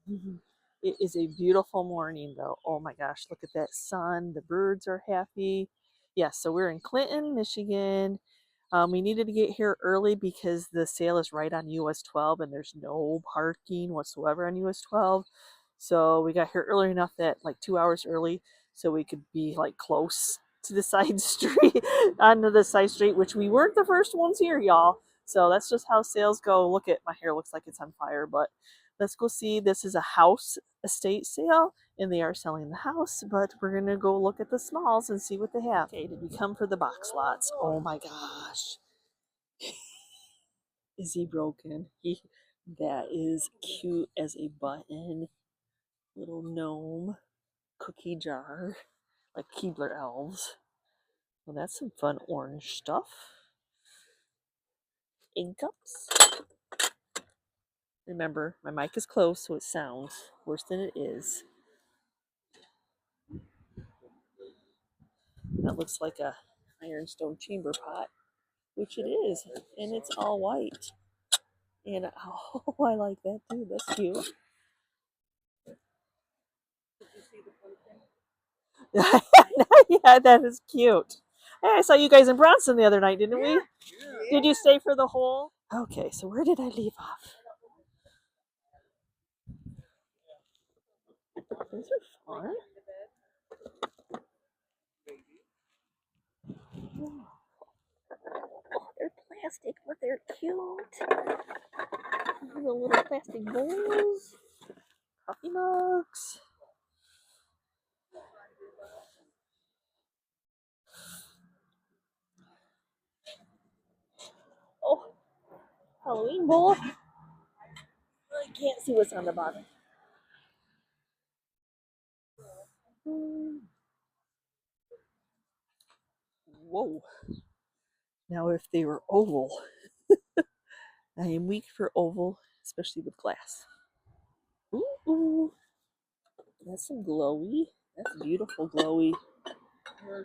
It is a beautiful morning, though. Oh my gosh, look at that sun. The birds are happy. Yes, so we're in Clinton, Michigan. We needed to get here early because the sale is right on US 12 and there's no parking whatsoever on US 12. So we got here early enough that like 2 hours early so we could be like close to the side street, onto the side street, which we weren't the first ones here, y'all. So that's just how sales go. Look at my hair, looks like it's on fire, but let's go see. This is a house estate sale and they are selling the house, but we're gonna go look at the smalls and see what they have. Okay, did we come for the box lots? Oh my gosh. Is he broken? That is cute as a button. Little gnome cookie jar, like Keebler elves. Well, that's some fun orange stuff. Ink cups. Remember, my mic is closed, so it sounds worse than it is. That looks like a ironstone chamber pot, which it is, and it's all white. And oh, I like that too. That's cute. Yeah, that is cute. Hey, I saw you guys in Bronson the other night, didn't we? Did you stay for the whole? Okay, so where did I leave off? Those are fun. Oh, they're plastic, but they're cute. The little plastic bowls, coffee mugs. Oh, Halloween bowl. I can't see what's on the bottom. Whoa. Now, if they were oval, I am weak for oval, especially with glass. Ooh, that's some glowy. That's beautiful glowy. Oh,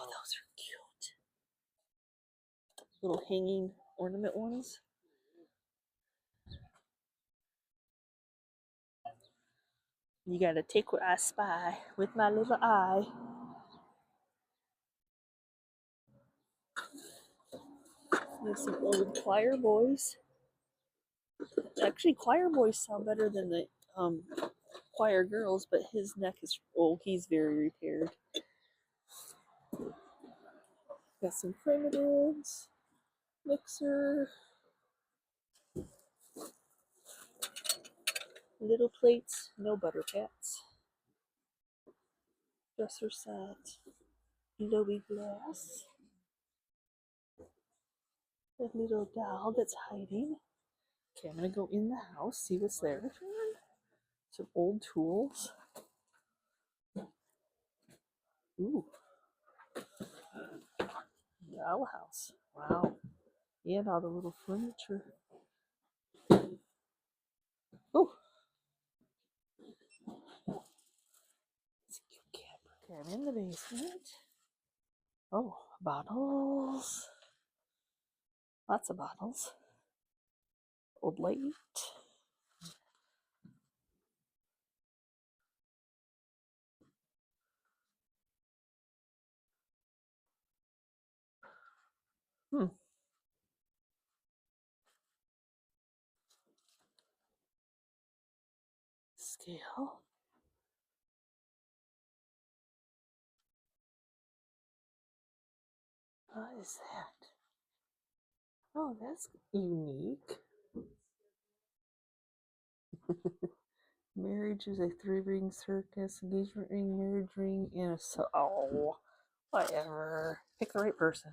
those are cute. Little hanging ornament ones. You gotta take what I spy with my little eye. There's some old choir boys. Actually, choir boys sound better than the choir girls, but his neck is he's very repaired. Got some primitives, mixer, little plates, no butter pats, dresser set, glowy glass, that little doll that's hiding. Okay, I'm gonna go in the house, see what's there. Some old tools. Ooh, dollhouse. Wow. And all the little furniture. Oh, it's a cute camper. Okay, I'm in the basement. Oh, bottles. Lots of bottles. Old light. Hmm. Scale. What is that? Oh, that's unique. Marriage is a three-ring circus, engagement ring, marriage ring, and a oh, whatever. Pick the right person.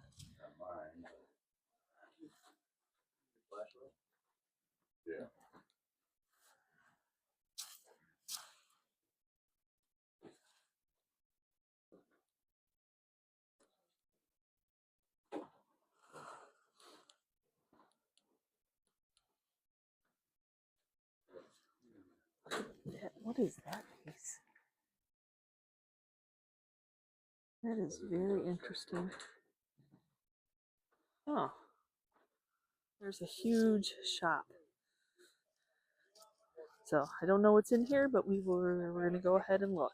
What is that piece? That is very interesting. Oh, there's a huge shop. So I don't know what's in here, but we're going to go ahead and look.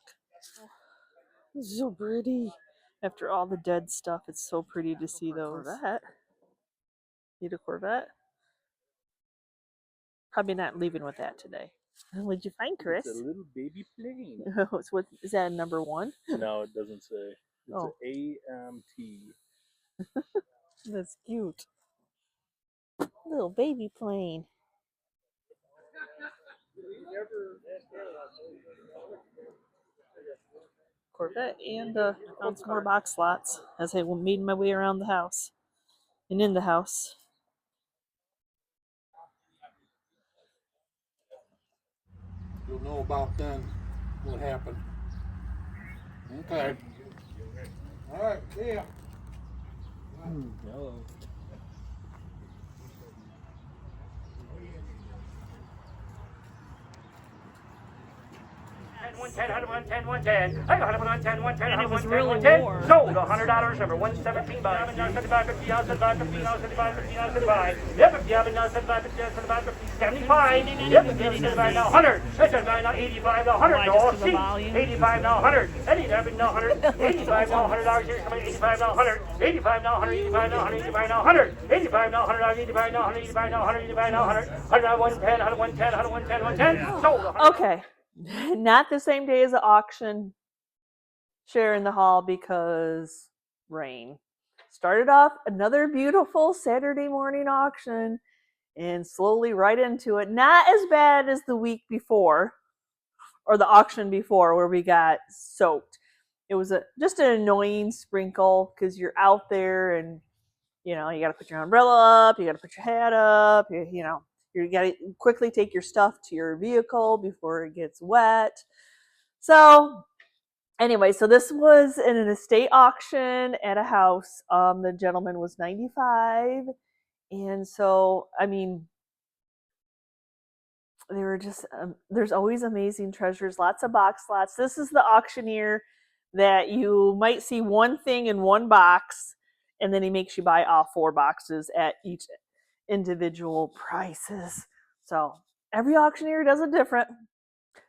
This is so pretty. After all the dead stuff, it's so pretty to see those. Corvette. Need a Corvette? Probably not leaving with that today. What'd you find, Chris? It's a little baby plane. What is that? Number 1? No, it doesn't say. It's an AMT. That's cute. Little baby plane. Corvette, and found some more box slots as I made my way around the house and in the house. You'll know about then what happened. Okay. All right, see ya. Hello. 110, 110, 110. I got 110, 110, And it was 110, really 110. warm. Sold $100, number 117 by 75, 50, 75, 50, 75, 50, 75. Yep, 50, 75, 50, 75, 50, 75. Yep, 75, now 100. 75, now 85, now 100. No, see. 85, now 100. 85, now 100. 85, now $100. Here's somebody. 85, now 100. 85, now 100. 85, now 100. 85, now 100. 85, now $100. 85, now 100. 85, now 100. 85, now 100. 100, 110, 110, 110, 110. Sold. Okay. Not the same day as the auction. Share in the hall because rain. Started off another beautiful Saturday morning auction and slowly right into it. Not as bad as the week before or the auction before where we got soaked. It was just an annoying sprinkle because you're out there and you got to put your umbrella up, you got to put your hat up, you got to quickly take your stuff to your vehicle before it gets wet. So anyway, so this was in an estate auction at a house. The gentleman was 95. And so, I mean, they were just, there's always amazing treasures, lots of box slots. This is the auctioneer that you might see one thing in one box, and then he makes you buy all 4 boxes at each individual prices. So every auctioneer does it different.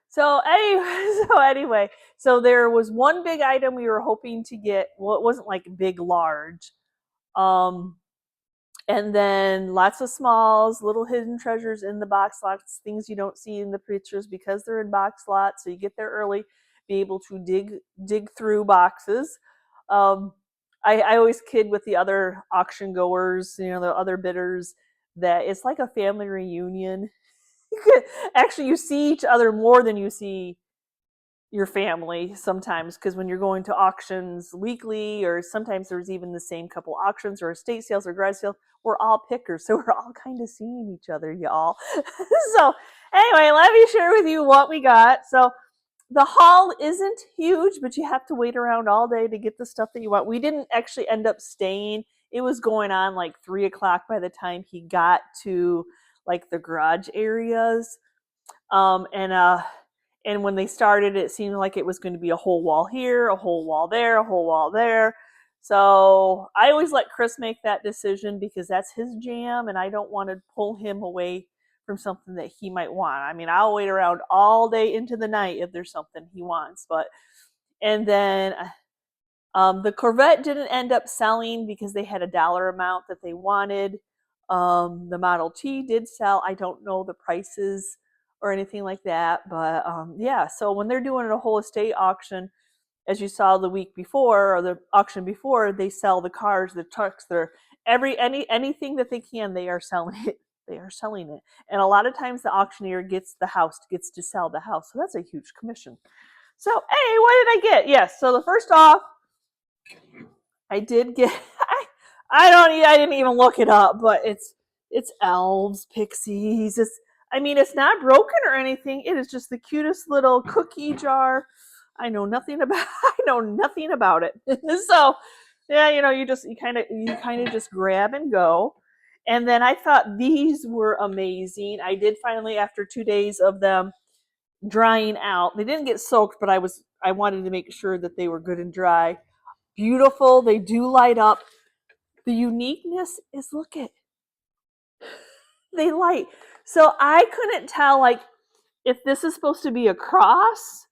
So anyway, so there was one big item we were hoping to get. Well, it wasn't like big, large. And then lots of smalls, little hidden treasures in the box lots, things you don't see in the pictures because they're in box lots. So you get there early, be able to dig through boxes. I always kid with the other auction goers, the other bidders, that it's like a family reunion. Actually, you see each other more than you see your family sometimes, because when you're going to auctions weekly, or sometimes there's even the same couple auctions or estate sales or garage sales, we're all pickers, so we're all kind of seeing each other, y'all. So anyway, let me share with you what we got. So the haul isn't huge, but you have to wait around all day to get the stuff that you want. We didn't actually end up staying. It was going on like 3 o'clock by the time he got to like the garage areas. And when they started, it seemed like it was going to be a whole wall here, a whole wall there, a whole wall there. So I always let Chris make that decision because that's his jam, and I don't want to pull him away from something that he might want. I mean, I'll wait around all day into the night if there's something he wants. And then the Corvette didn't end up selling because they had a dollar amount that they wanted. The Model T did sell. I don't know the prices or anything like that, but yeah. So when they're doing a whole estate auction, as you saw the week before or the auction before, they sell the cars, the trucks, anything that they can, they are selling it. They are selling it. And a lot of times the auctioneer gets to sell the house. So that's a huge commission. So, hey, what did I get? Yes. So the first off, I did get, I didn't even look it up, but it's elves, pixies. It's not broken or anything. It is just the cutest little cookie jar. I know nothing about it. So, yeah, you kind of just grab and go. And then I thought these were amazing. I did finally, after 2 days of them drying out, they didn't get soaked, but I wanted to make sure that they were good and dry. Beautiful. They do light up. The uniqueness is, look at, they light. So I couldn't tell, like, if this is supposed to be a cross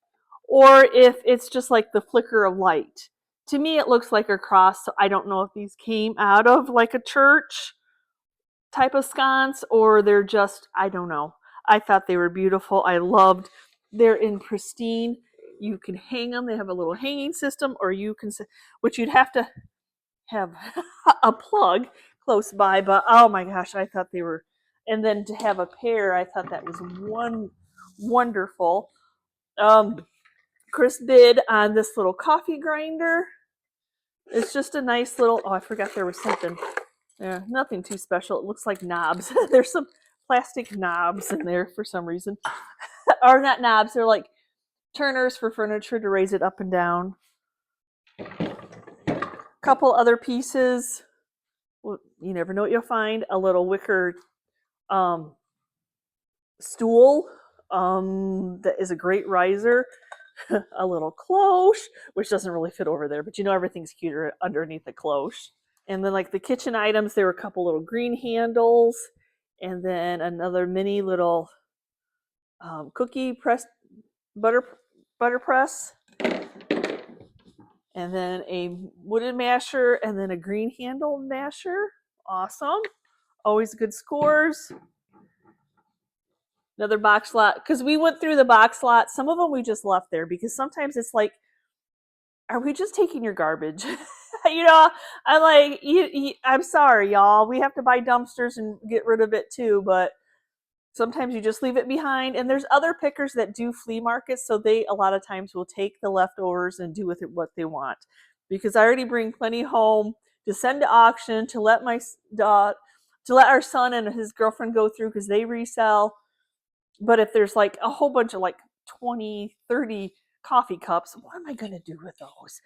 or if it's just like the flicker of light. To me, it looks like a cross. So I don't know if these came out of like a church type of sconce or they're just, I don't know. I thought they were beautiful. I loved, they're in pristine. You can hang them. They have a little hanging system, or you can, which you'd have to have a plug close by. But oh my gosh, I thought they were, and then to have a pair, I thought that was wonderful. Chris bid on this little coffee grinder. It's just a nice little, oh, I forgot there was something. Yeah, nothing too special. It looks like knobs. There's some plastic knobs in there for some reason. Or not knobs, they're like turners for furniture to raise it up and down. Couple other pieces. Well, you never know what you'll find. A little wicker stool that is a great riser. A little cloche, which doesn't really fit over there, but you know everything's cuter underneath the cloche. And then like the kitchen items, there were a couple little green handles, and then another mini little cookie press butter press, and then a wooden masher, and then a green handle masher. Awesome. Always good scores. Another box lot, because we went through the box lot. Some of them we just left there because sometimes it's like, are we just taking your garbage? You know, I'm like, I'm sorry, y'all. We have to buy dumpsters and get rid of it too, but sometimes you just leave it behind. And there's other pickers that do flea markets, so they a lot of times will take the leftovers and do with it what they want. Because I already bring plenty home to send to auction, to let our son and his girlfriend go through because they resell. But if there's like a whole bunch of like 20, 30 coffee cups, what am I going to do with those?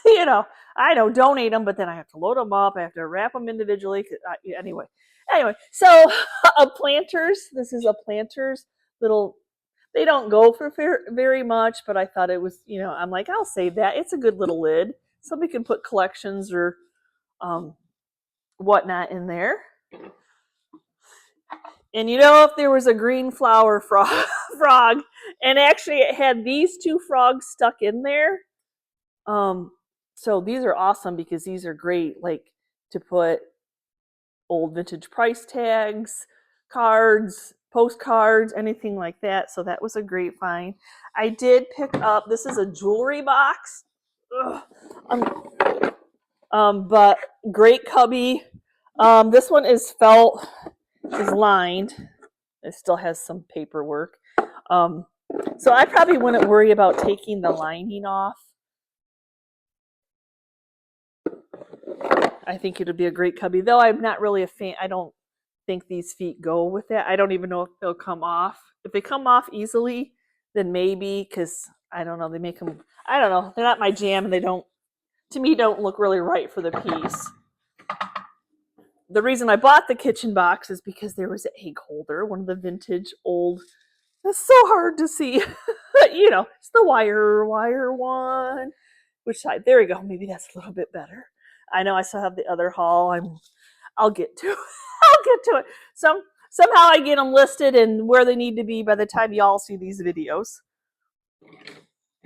You know, I don't donate them, but then I have to load them up. I have to wrap them individually. Anyway, so planters. This is a planters little, they don't go for very much, but I thought it was, you know, I'm like, I'll save that. It's a good little lid. Somebody can put collections or whatnot in there. And you know, if there was a green flower frog, and actually it had these two frogs stuck in there. So these are awesome because these are great, like to put old vintage price tags, cards, postcards, anything like that. So that was a great find. I did pick up, this is a jewelry box. But great cubby. This one is felt, is lined. It still has some paperwork. So I probably wouldn't worry about taking the lining off. I think it would be a great cubby, though I'm not really a fan. I don't think these feet go with that. I don't even know if they'll come off. If they come off easily, then maybe, because I don't know, they make them, I don't know, they're not my jam, and they don't, to me, don't look really right for the piece. The reason I bought the kitchen box is because there was an egg holder, one of the vintage old, that's so hard to see. You know, it's the wire one. Which side? There we go. Maybe that's a little bit better. I know I still have the other haul. I'll get to it. I'll get to it. Somehow I get them listed and where they need to be by the time y'all see these videos.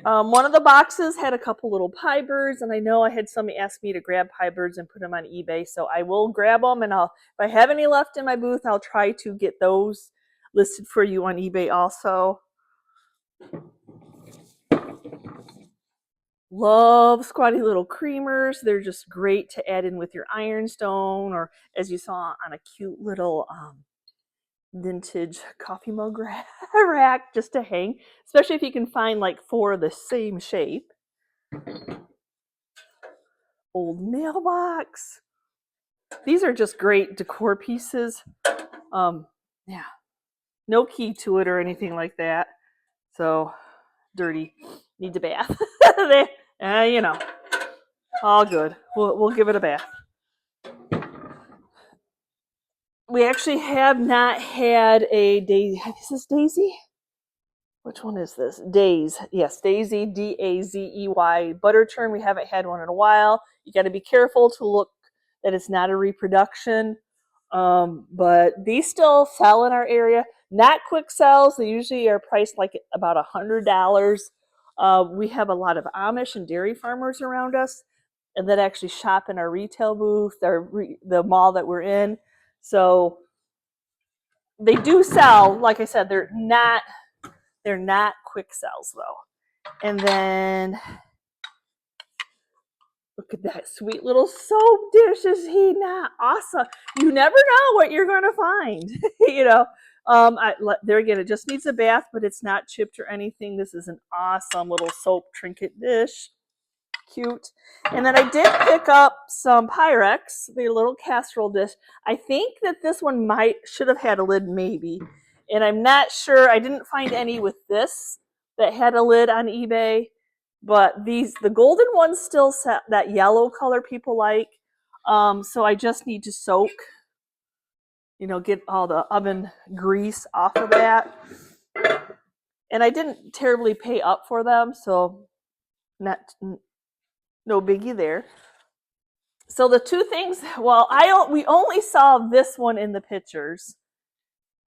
One of the boxes had a couple little pie birds, and I know I had somebody ask me to grab pie birds and put them on eBay, so I will grab them, and if I have any left in my booth, I'll try to get those listed for you on eBay also. Love squatty little creamers. They're just great to add in with your ironstone, or as you saw on a cute little vintage coffee mug rack just to hang, especially if you can find like 4 of the same shape. Old mailbox. These are just great decor pieces. Yeah, no key to it or anything like that. So dirty, needs a bath. You know, all good. We'll give it a bath. We actually have not had a Daisy. Is this Daisy? Which one is this? Days. Yes, Daisy, D-A-Z-E-Y. Butter churn. We haven't had one in a while. You got to be careful to look that it's not a reproduction. But these still sell in our area. Not quick sells. They usually are priced like about $100. We have a lot of Amish and dairy farmers around us, and that actually shop in our retail booth, the mall that we're in. So they do sell. Like I said, they're not quick sells though. And then look at that sweet little soap dish. Is he not awesome? You never know what you're going to find. You know, there again, it just needs a bath, but it's not chipped or anything. This is an awesome little soap trinket dish. Cute. And then I did pick up some Pyrex, the little casserole dish. I think that this one should have had a lid maybe. And I'm not sure. I didn't find any with this that had a lid on eBay. But the golden ones still set that yellow color people like. So I just need to soak, get all the oven grease off of that. And I didn't terribly pay up for them, so no biggie there. So the two things, well, we only saw this one in the pictures.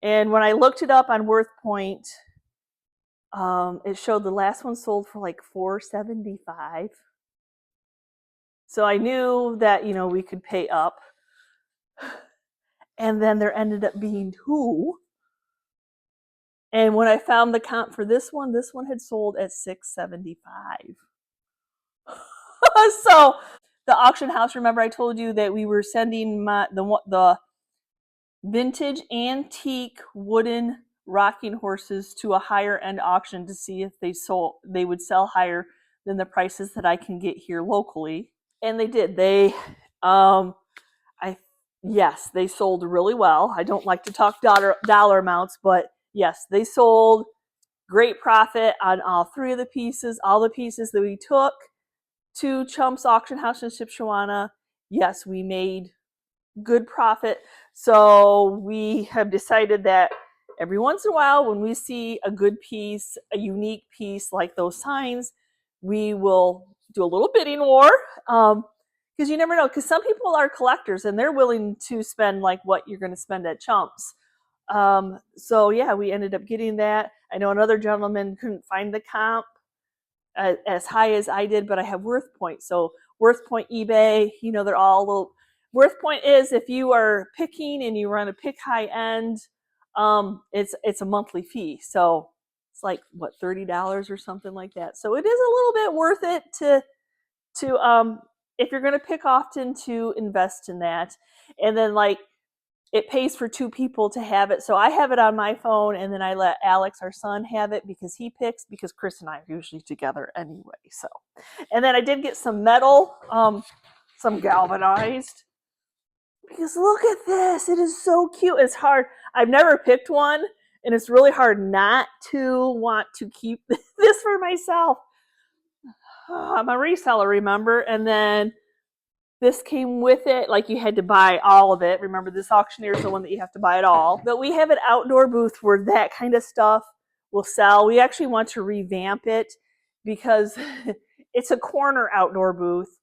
And when I looked it up on WorthPoint, it showed the last one sold for like $475. So I knew that, we could pay up. And then there ended up being two. And when I found the comp for this one had sold at $675. So the auction house, remember I told you that we were sending the vintage antique wooden rocking horses to a higher end auction to see if they would sell higher than the prices that I can get here locally. And they did. Yes, they sold really well. I don't like to talk dollar amounts, but yes, they sold. Great profit on all three of the pieces. All the pieces that we took to Chump's Auction House in Shipshewana, yes, we made good profit. So we have decided that every once in a while, when we see a good piece, a unique piece like those signs, we will do a little bidding war. Because you never know, because some people are collectors and they're willing to spend like what you're going to spend at Chump's. So yeah, we ended up getting that. I know another gentleman couldn't find the comp as high as I did, but I have WorthPoint. So WorthPoint, eBay, they're all a little. WorthPoint is if you are picking and you want to pick high end, it's a monthly fee. So it's like what, $30 or something like that. So it is a little bit worth it to if you're going to pick often, to invest in that. And then like it pays for two people to have it. So I have it on my phone, and then I let Alex, our son, have it because he picks, because Chris and I are usually together anyway. So, and then I did get some metal, some galvanized, because look at this. It is so cute. It's hard. I've never picked one, and it's really hard not to want to keep this for myself. I'm a reseller, remember? And then this came with it. Like you had to buy all of it. Remember, this auctioneer is the one that you have to buy it all. But we have an outdoor booth where that kind of stuff will sell. We actually want to revamp it because it's a corner outdoor booth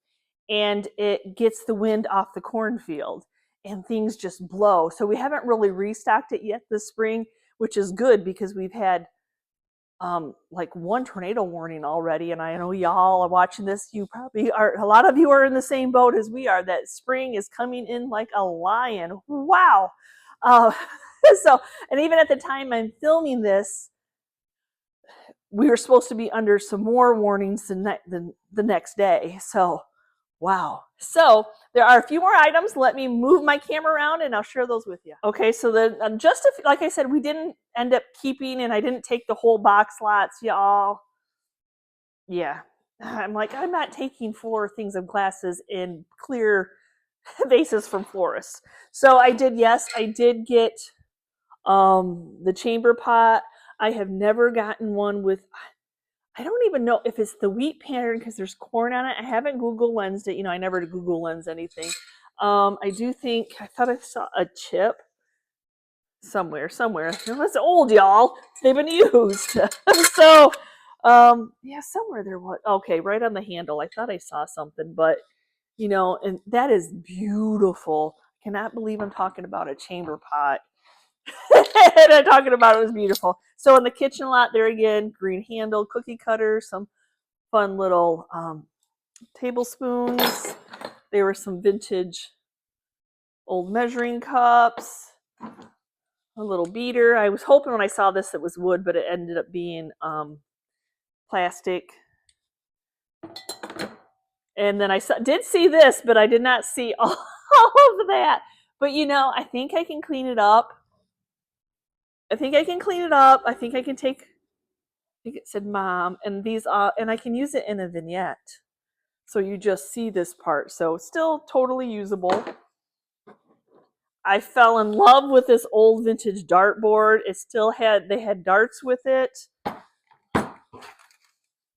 and it gets the wind off the cornfield and things just blow. So we haven't really restocked it yet this spring, which is good because we've had like one tornado warning already, and I know y'all are watching this. You probably are. A lot of you are in the same boat as we are. That spring is coming in like a lion. Wow. So, and even at the time I'm filming this, we were supposed to be under some more warnings the next day. So, wow. So there are a few more items. Let me move my camera around and I'll share those with you. Okay, so then like I said, we didn't end up keeping, and I didn't take the whole box lots, y'all. Yeah, I'm not taking 4 things of glasses in clear vases from florists. So I did get the chamber pot. I have never gotten one with, I don't even know if it's the wheat pattern because there's corn on it. I haven't Google lensed it. I never Google lens anything. I thought I saw a chip somewhere. It's old, y'all. They've been used. So, yeah, somewhere there was. Okay, right on the handle. I thought I saw something, but, and that is beautiful. cannot believe I'm talking about a chamber pot. And I'm talking about it was beautiful. So in the kitchen lot there again, green handle, cookie cutters, some fun little tablespoons. There were some vintage old measuring cups, a little beater. I was hoping when I saw this it was wood, but it ended up being plastic. And then I did see this, but I did not see all of that. But you know, I think I can clean it up. I think I can take, I think it said mom, and these and I can use it in a vignette. So you just see this part. So still totally usable. I fell in love with this old vintage dartboard. It still had, they had darts with it.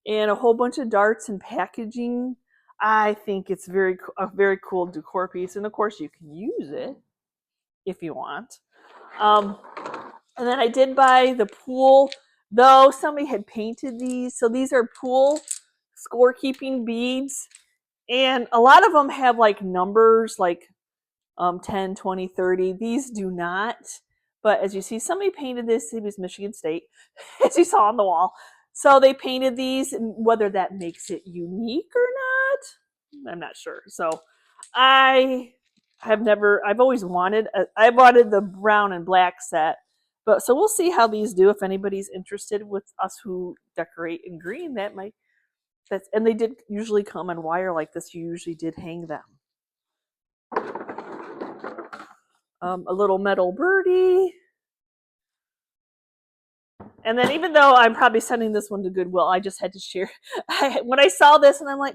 And a whole bunch of darts and packaging. I think it's a very cool decor piece. And of course you can use it if you want. And then I did buy the pool, though somebody had painted these. So these are pool scorekeeping beads. And a lot of them have like numbers like 10, 20, 30. These do not. But as you see, somebody painted this. It was Michigan State, as you saw on the wall. So they painted these, and whether that makes it unique or not, I'm not sure. So I've always wanted, I wanted the brown and black set. But so we'll see how these do. If anybody's interested with us who decorate in green, and they did usually come on wire like this. You usually did hang them. A little metal birdie. And then even though I'm probably sending this one to Goodwill, I just had to share. When I saw this and I'm like,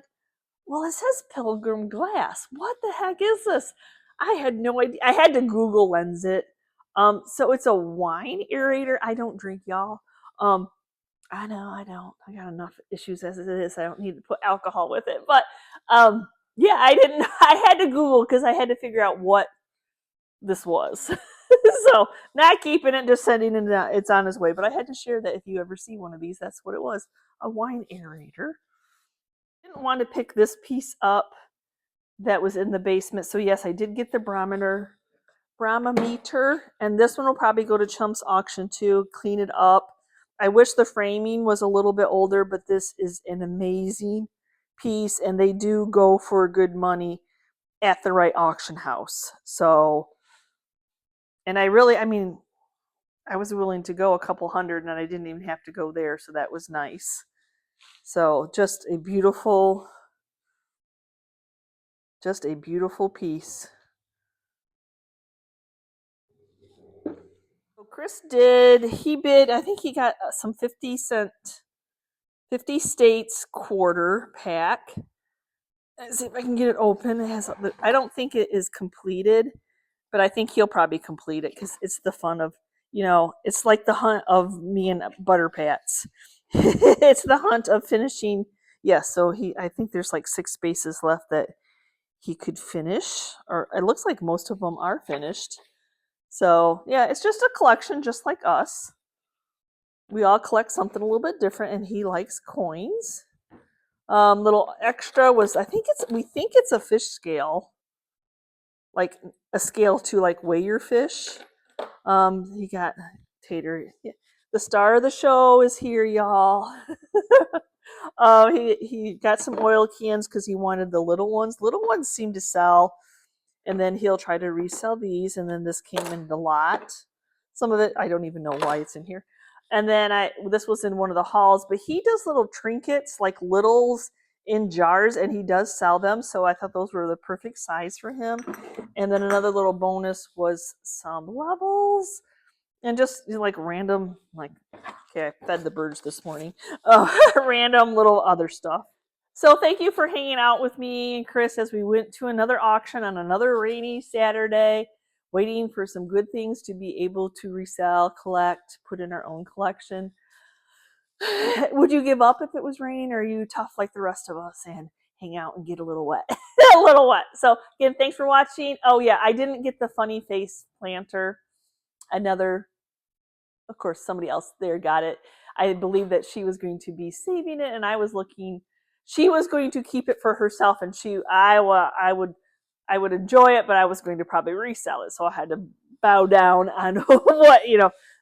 well, it says Pilgrim Glass. What the heck is this? I had no idea. I had to Google Lens it. So it's a wine aerator. I don't drink, y'all. I know I don't. I got enough issues as it is. I don't need to put alcohol with it. But yeah, I had to Google because I had to figure out what this was. So not keeping it, just sending it out. It's on its way. But I had to share that if you ever see one of these, that's what it was. A wine aerator. Didn't want to pick this piece up that was in the basement. So yes, I did get the barometer, and this one will probably go to Chump's auction too. Clean it up. I wish the framing was a little bit older, but this is an amazing piece, and they do go for good money at the right auction house. So, and I was willing to go a couple hundred, and I didn't even have to go there, so that was nice. So just a beautiful piece. So Chris he bid, I think he got some 50 states quarter pack. Let's see if I can get it open. I don't think it is completed, but I think he'll probably complete it because it's the fun of, it's like the hunt of me and Butter Pats. It's the hunt of finishing. Yes, so I think there's like 6 spaces left that he could finish, or it looks like most of them are finished. So yeah, it's just a collection, just like us. We all collect something a little bit different, and he likes coins. Little extra was, we think it's a fish scale, like a scale to like weigh your fish. He got Tater. The star of the show is here, y'all. He got some oil cans because he wanted the little ones. Little ones seem to sell, and then he'll try to resell these. And then this came in the lot. Some of it, I don't even know why it's in here. And then this was in one of the halls, but he does little trinkets, like littles in jars, and he does sell them. So I thought those were the perfect size for him. And then another little bonus was some levels and just like random, like, okay, I fed the birds this morning. Random little other stuff. So thank you for hanging out with me and Chris as we went to another auction on another rainy Saturday, waiting for some good things to be able to resell, collect, put in our own collection. Would you give up if it was raining, or are you tough like the rest of us and hang out and get a little wet? A little wet. So again, thanks for watching. Oh yeah, I didn't get the funny face planter. Of course, somebody else there got it. I believe that she was going to be saving it, and she was going to keep it for herself, and I I would enjoy it, but I was going to probably resell it. So I had to bow down on what,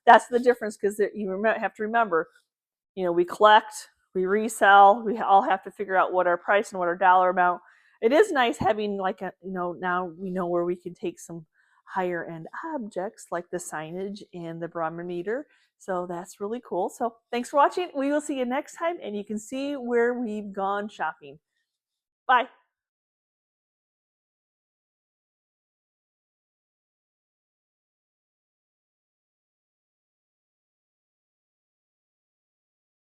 that's the difference, because you have to remember, we collect, we resell, we all have to figure out what our price and what our dollar amount. It is nice having like now we know where we can take some higher end objects like the signage and the barometer. So that's really cool. So thanks for watching. We will see you next time, and you can see where we've gone shopping. Bye.